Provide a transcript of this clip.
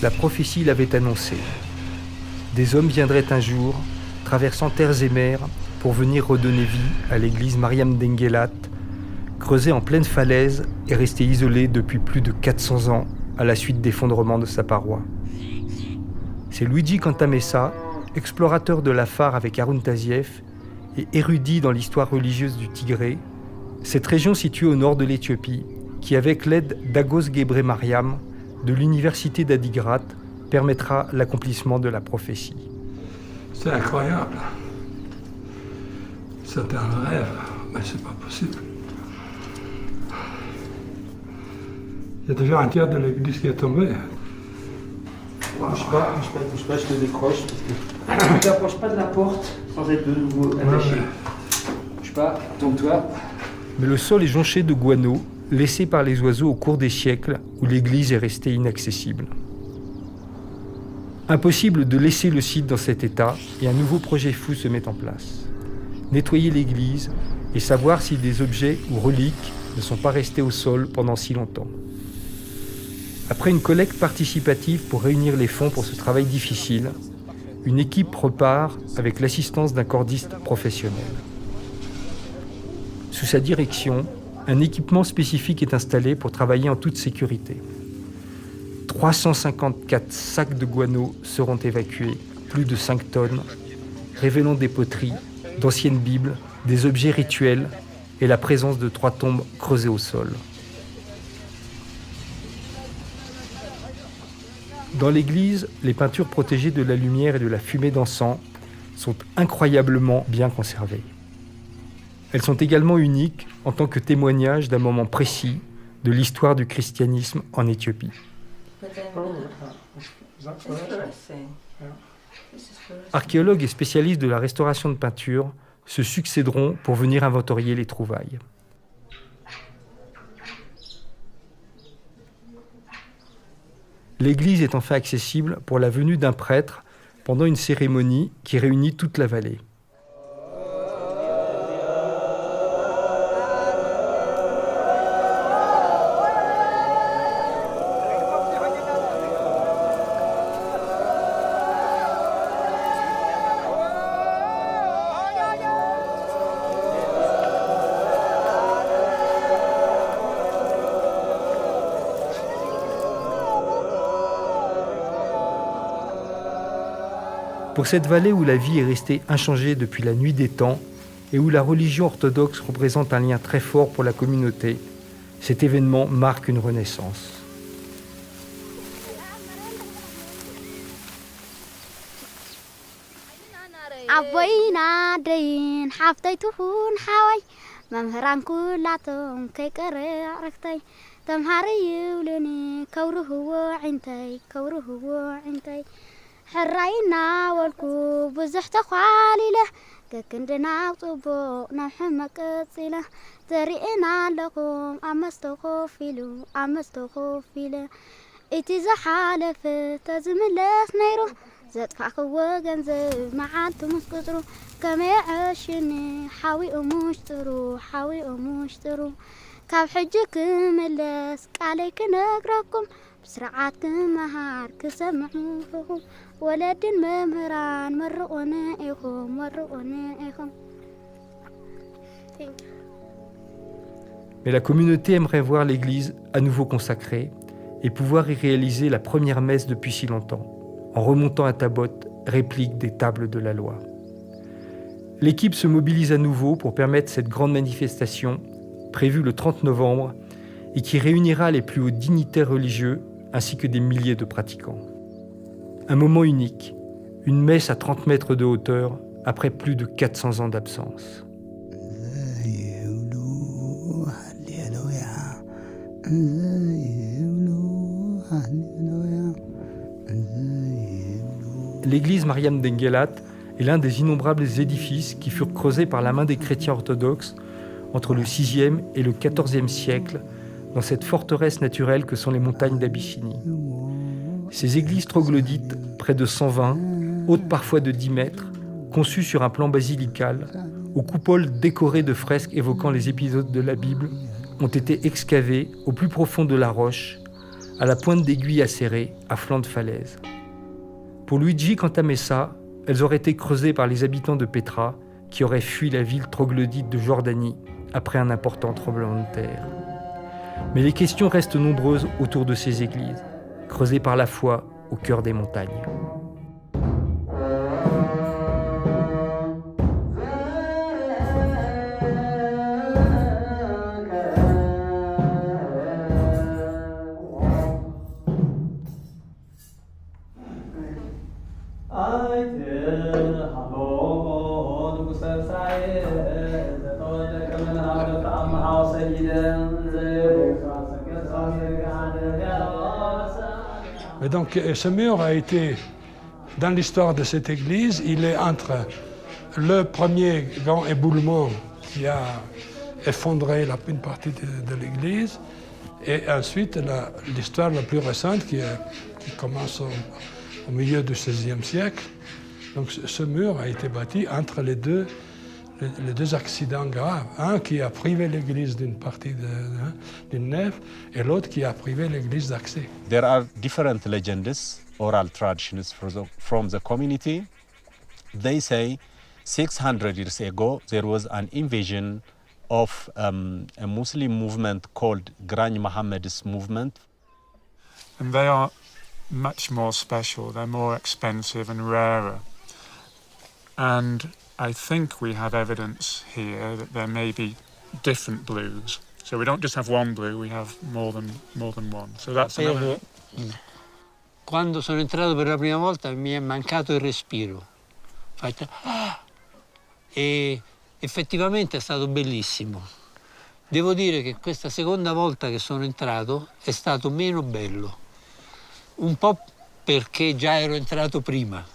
la prophétie l'avait annoncé. Des hommes viendraient un jour, traversant terres et mers, pour venir redonner vie à l'église Mariam d'Enguellat, creusée en pleine falaise et restée isolée depuis plus de 400 ans à la suite d'effondrements de sa paroi. C'est Luigi Cantamessa, explorateur de l'Afar avec Harun Tazieff et érudit dans l'histoire religieuse du Tigré, cette région située au nord de l'Éthiopie, qui avec l'aide d'Agos Gebre Mariam de l'université d'Adigrat permettra l'accomplissement de la prophétie. C'est incroyable. C'est un rêve, mais c'est pas possible. Il y a déjà un tiers de l'église qui est tombé. Bouge pas, je te décroche parce que tu ne t'approches pas de la porte sans être de nouveau attaché. Bouge pas, tourne-toi. Mais le sol est jonché de guano, laissés par les oiseaux au cours des siècles où l'église est restée inaccessible. Impossible de laisser le site dans cet état et un nouveau projet fou se met en place. Nettoyer l'église et savoir si des objets ou reliques ne sont pas restés au sol pendant si longtemps. Après une collecte participative pour réunir les fonds pour ce travail difficile, une équipe repart avec l'assistance d'un cordiste professionnel. Sous sa direction, un équipement spécifique est installé pour travailler en toute sécurité. 354 sacs de guano seront évacués, plus de 5 tonnes, révélant des poteries, d'anciennes bibles, des objets rituels et la présence de 3 tombes creusées au sol. Dans l'église, les peintures protégées de la lumière et de la fumée d'encens sont incroyablement bien conservées. Elles sont également uniques en tant que témoignage d'un moment précis de l'histoire du christianisme en Éthiopie. Archéologues et spécialistes de la restauration de peintures se succéderont pour venir inventorier les trouvailles. L'église est enfin accessible pour la venue d'un prêtre pendant une cérémonie qui réunit toute la vallée. Pour cette vallée où la vie est restée inchangée depuis la nuit des temps et où la religion orthodoxe représente un lien très fort pour la communauté, cet événement marque une renaissance. حراينا والكو بزح تخاليله ككندنا صبو نحم قصيله ترينا لكم أمستخوفيله اتزحالف تزملس نيرو زدفعكو جنزب معانتو مسكترو كما يعشني حاوي أموشترو كاب حجك ملس عليك نقرأكم بسرعات مهار كسمعوا فيكم ولد ممهران مرقونا إيكم. Mais la communauté aimerait voir l'église à nouveau consacrée et pouvoir y réaliser la première messe depuis si longtemps, en remontant à Tabot, réplique des tables de la loi. L'équipe se mobilise à nouveau pour permettre cette grande manifestation, prévue le 30 novembre, et qui réunira les plus hauts dignitaires religieux ainsi que des milliers de pratiquants. Un moment unique, une messe à 30 mètres de hauteur après plus de 400 ans d'absence. L'église Mariam d'Enguellat est l'un des innombrables édifices qui furent creusés par la main des chrétiens orthodoxes entre le VIe et le XIVe siècle dans cette forteresse naturelle que sont les montagnes d'Abyssinie. Ces églises troglodytes, près de 120, hautes parfois de 10 mètres, conçues sur un plan basilical, aux coupoles décorées de fresques évoquant les épisodes de la Bible, ont été excavées au plus profond de la roche, à la pointe d'aiguille acérée, à flanc de falaise. Pour Luigi Cantamessa, elles auraient été creusées par les habitants de Petra, qui auraient fui la ville troglodyte de Jordanie après un important tremblement de terre. Mais les questions restent nombreuses autour de ces églises, creusées par la foi au cœur des montagnes. Et donc ce mur a été, dans l'histoire de cette église, il est entre le premier grand éboulement qui a effondré une partie de l'église et ensuite l'histoire la plus récente qui commence au milieu du XVIe siècle. Donc ce mur a été bâti entre les deux accidents graves. Un qui a privé l'église d'une partie d'une nef et l'autre qui a privé l'église d'accès. There are different legends, oral traditions from the community. They say 600 years ago there was an invasion of a Muslim movement called Grand Mohammed's movement. And they are much more special, they're more expensive and rarer. And I think we have evidence here that there may be different blues. So we don't just have one blue, we have more than one. So that's another... Quando sono entrato per la prima volta mi è mancato il respiro. E effettivamente è stato bellissimo. Devo dire che questa seconda volta che sono entrato è stato meno bello. Un po' perché già ero entrato prima.